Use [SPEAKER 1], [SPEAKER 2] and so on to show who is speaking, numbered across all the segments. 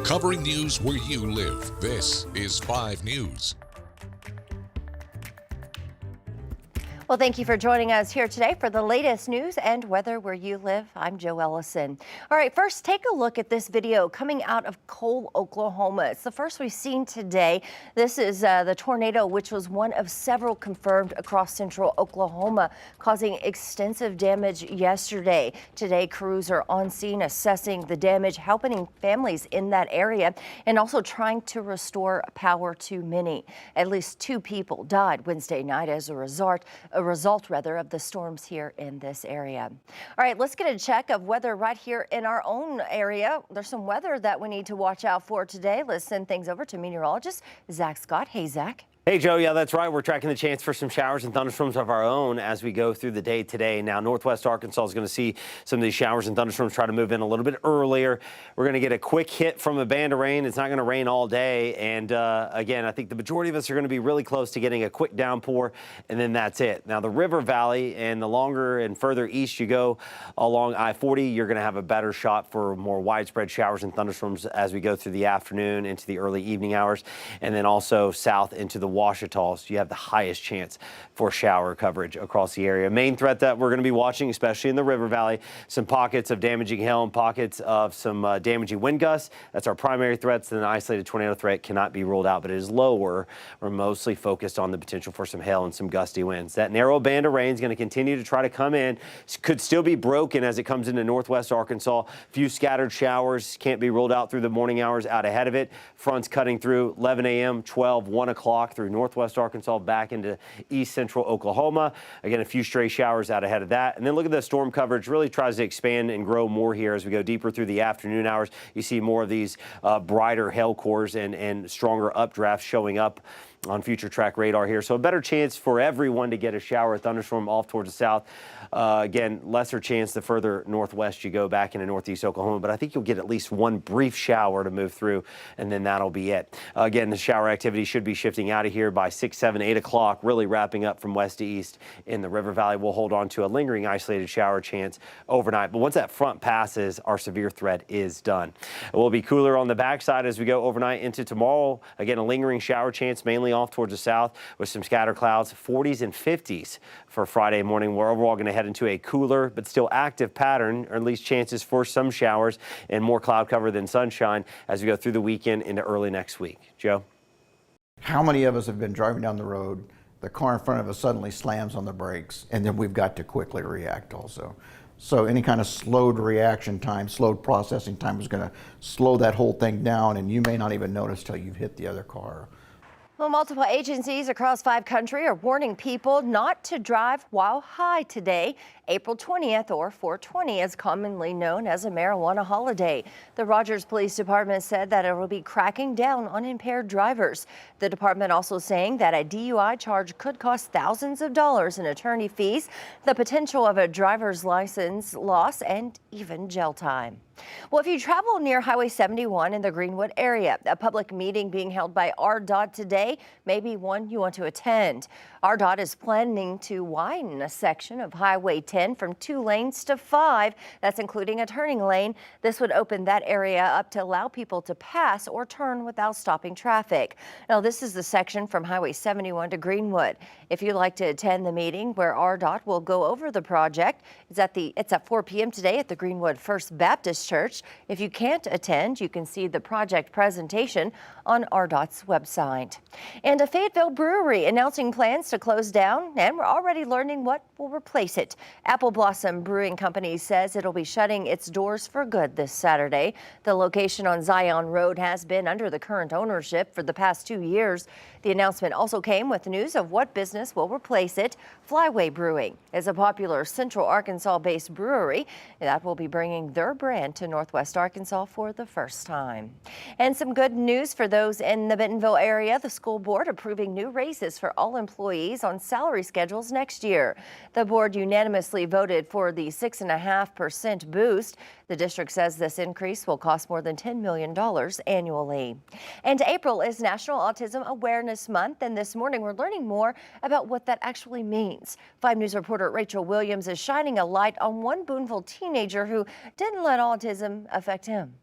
[SPEAKER 1] Covering news where you live, this is 5 News.
[SPEAKER 2] Well, thank you for joining us here today for the latest news and weather where you live. I'm Joe Ellison. All right, first, take a look at this video coming out of Cole, Oklahoma. It's the first we've seen today. This is the tornado, which was one of several confirmed across central Oklahoma, causing extensive damage yesterday. Today, crews are on scene assessing the damage, helping families in that area, and also trying to restore power to many. At least 2 people died Wednesday night as a result of the storms here in this area. All right, let's get a check of weather right here in our own area. There's some weather that we need to watch out for today. Let's send things over to meteorologist Zach Scott. Hey, Zach.
[SPEAKER 3] Hey, Joe. Yeah, that's right. We're tracking the chance for some showers and thunderstorms of our own as we go through the day today. Now, northwest Arkansas is going to see some of these showers and thunderstorms try to move in a little bit earlier. We're going to get a quick hit from a band of rain. It's not going to rain all day. And again, I think the majority of us are going to be really close to getting a quick downpour, and then that's it. Now, the River Valley, and the longer and further east you go along I-40, you're going to have a better shot for more widespread showers and thunderstorms as we go through the afternoon into the early evening hours, and then also south into the Ouachita, so you have the highest chance for shower coverage across the area. Main threat that we're going to be watching, especially in the River Valley, some pockets of damaging hail and pockets of some damaging wind gusts. That's our primary threats. Then an isolated tornado threat cannot be ruled out, but it is lower. We're mostly focused on the potential for some hail and some gusty winds. That narrow band of rain is going to continue to try to come in. Could still be broken as it comes into northwest Arkansas. Few scattered showers can't be ruled out through the morning hours out ahead of it. Fronts cutting through 11 a.m., 12, 1 o'clock through northwest Arkansas back into east central Oklahoma. Again, a few stray showers out ahead of that. And then look at the storm coverage really tries to expand and grow more here as we go deeper through the afternoon hours. You see more of these brighter hail cores and stronger updrafts showing up on future track radar here. So a better chance for everyone to get a shower or thunderstorm off towards the south. Again, lesser chance the further northwest you go back into northeast Oklahoma, but I think you'll get at least one brief shower to move through, and then that'll be it. Again, the shower activity should be shifting out of here by 6, 7, 8 o'clock, really wrapping up from west to east in the River Valley. We'll hold on to a lingering isolated shower chance overnight, but once that front passes, our severe threat is done. It will be cooler on the backside as we go overnight into tomorrow. Again, a lingering shower chance mainly off towards the south with some scatter clouds, 40s and 50s for Friday morning. We're overall going to head into a cooler but still active pattern, or at least chances for some showers and more cloud cover than sunshine as we go through the weekend into early next week. Joe?
[SPEAKER 4] How many of us have been driving down the road, the car in front of us suddenly slams on the brakes, and then we've got to quickly react also. So any kind of slowed reaction time, slowed processing time is going to slow that whole thing down, and you may not even notice till you've hit the other car.
[SPEAKER 2] Well, multiple agencies across 5 countries are warning people not to drive while high today. April 20th, or 420, is commonly known as a marijuana holiday. The Rogers Police Department said that it will be cracking down on impaired drivers. The department also saying that a DUI charge could cost thousands of dollars in attorney fees, the potential of a driver's license loss, and even jail time. Well, if you travel near Highway 71 in the Greenwood area, a public meeting being held by RDOT today may be one you want to attend. RDOT is planning to widen a section of Highway 10 from 2 lanes to 5. That's including a turning lane. This would open that area up to allow people to pass or turn without stopping traffic. Now, this is the section from Highway 71 to Greenwood. If you'd like to attend the meeting where RDOT will go over the project, it's at 4 p.m. today at the Greenwood First Baptist Church. If you can't attend, you can see the project presentation on RDOT's website. And a Fayetteville brewery announcing plans to close down, and we're already learning what will replace it. Apple Blossom Brewing Company says it'll be shutting its doors for good this Saturday. The location on Zion Road has been under the current ownership for the past 2 years. The announcement also came with news of what business will replace it. Flyway Brewing is a popular Central Arkansas-based brewery that will be bringing their brand to Northwest Arkansas for the first time. And some good news for those in the Bentonville area. The school board approving new raises for all employees on salary schedules next year. The board unanimously voted for the 6.5% boost. The district says this increase will cost more than $10 million annually. And April is National Autism Awareness Month, and this morning we're learning more about what that actually means. 5 News reporter Rachel Williams is shining a light on one Boonville teenager who didn't let autism affect him.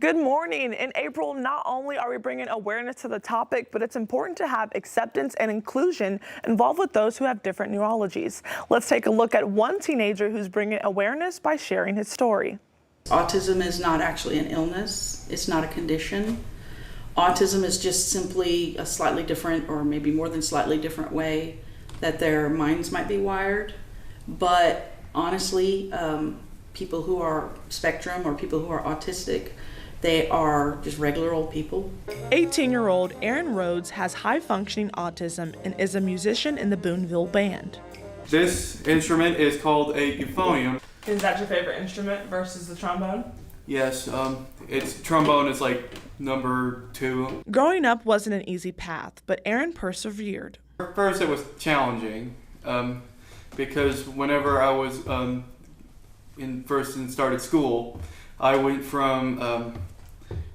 [SPEAKER 5] Good morning. In April, not only are we bringing awareness to the topic, but it's important to have acceptance and inclusion involved with those who have different neurologies. Let's take a look at one teenager who's bringing awareness by sharing his story.
[SPEAKER 6] Autism is not actually an illness. It's not a condition. Autism is just simply a slightly different, or maybe more than slightly different way that their minds might be wired. But honestly, people who are spectrum or people who are autistic, they are just regular old people.
[SPEAKER 5] 18-year-old Aaron Rhodes has high-functioning autism and is a musician in the Boonville Band.
[SPEAKER 7] This instrument is called a euphonium.
[SPEAKER 5] Is that your favorite instrument versus the trombone?
[SPEAKER 7] Yes, it's trombone is like number 2.
[SPEAKER 5] Growing up wasn't an easy path, but Aaron persevered.
[SPEAKER 7] At first it was challenging because whenever I was first started school, I went from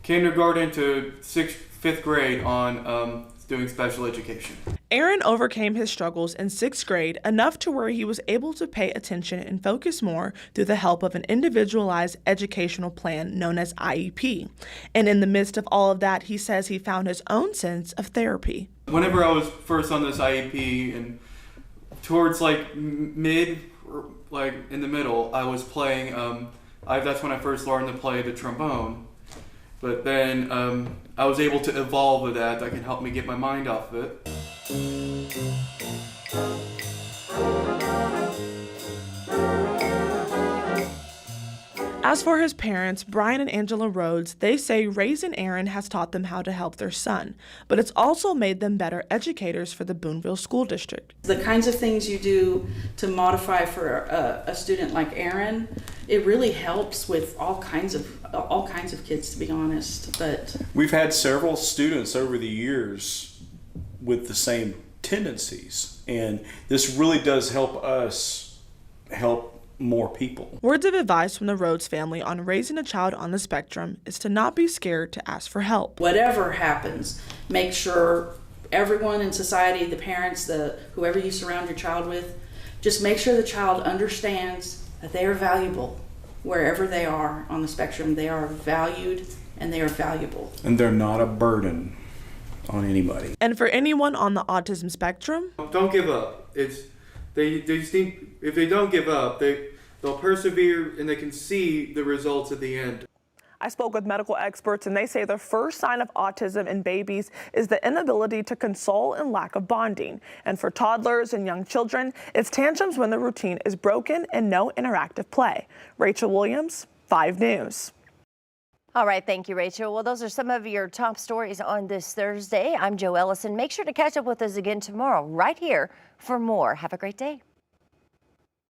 [SPEAKER 7] kindergarten to 5th grade on doing special education.
[SPEAKER 5] Aaron overcame his struggles in 6th grade enough to where he was able to pay attention and focus more through the help of an individualized educational plan known as IEP. And in the midst of all of that, he says he found his own sense of therapy.
[SPEAKER 7] Whenever I was first on this IEP and towards like mid, like in the middle, I was playing, that's when I first learned to play the trombone. But then I was able to evolve with that. That can help me get my mind off of it.
[SPEAKER 5] As for his parents, Brian and Angela Rhodes, they say raising Aaron has taught them how to help their son, but it's also made them better educators for the Boonville School District.
[SPEAKER 6] The kinds of things you do to modify for a student like Aaron, it really helps with all kinds of kids, to be honest. But
[SPEAKER 8] we've had several students over the years with the same tendencies, and this really does help us help more people.
[SPEAKER 5] Words of advice from the Rhodes family on raising a child on the spectrum is to not be scared to ask for help.
[SPEAKER 6] Whatever happens, make sure everyone in society, the parents, whoever you surround your child with, just make sure the child understands that they are valuable. Wherever they are on the spectrum, they are valued and they are valuable.
[SPEAKER 8] And they're not a burden on anybody.
[SPEAKER 5] And for anyone on the autism spectrum,
[SPEAKER 7] don't give up. They just need, if they don't give up, they'll persevere and they can see the results at the end.
[SPEAKER 5] I spoke with medical experts and they say the first sign of autism in babies is the inability to console and lack of bonding. And for toddlers and young children, it's tantrums when the routine is broken and no interactive play. Rachel Williams, 5 News.
[SPEAKER 2] All right, thank you, Rachel. Well, those are some of your top stories on this Thursday. I'm Joe Ellison. Make sure to catch up with us again tomorrow right here for more. Have a great day.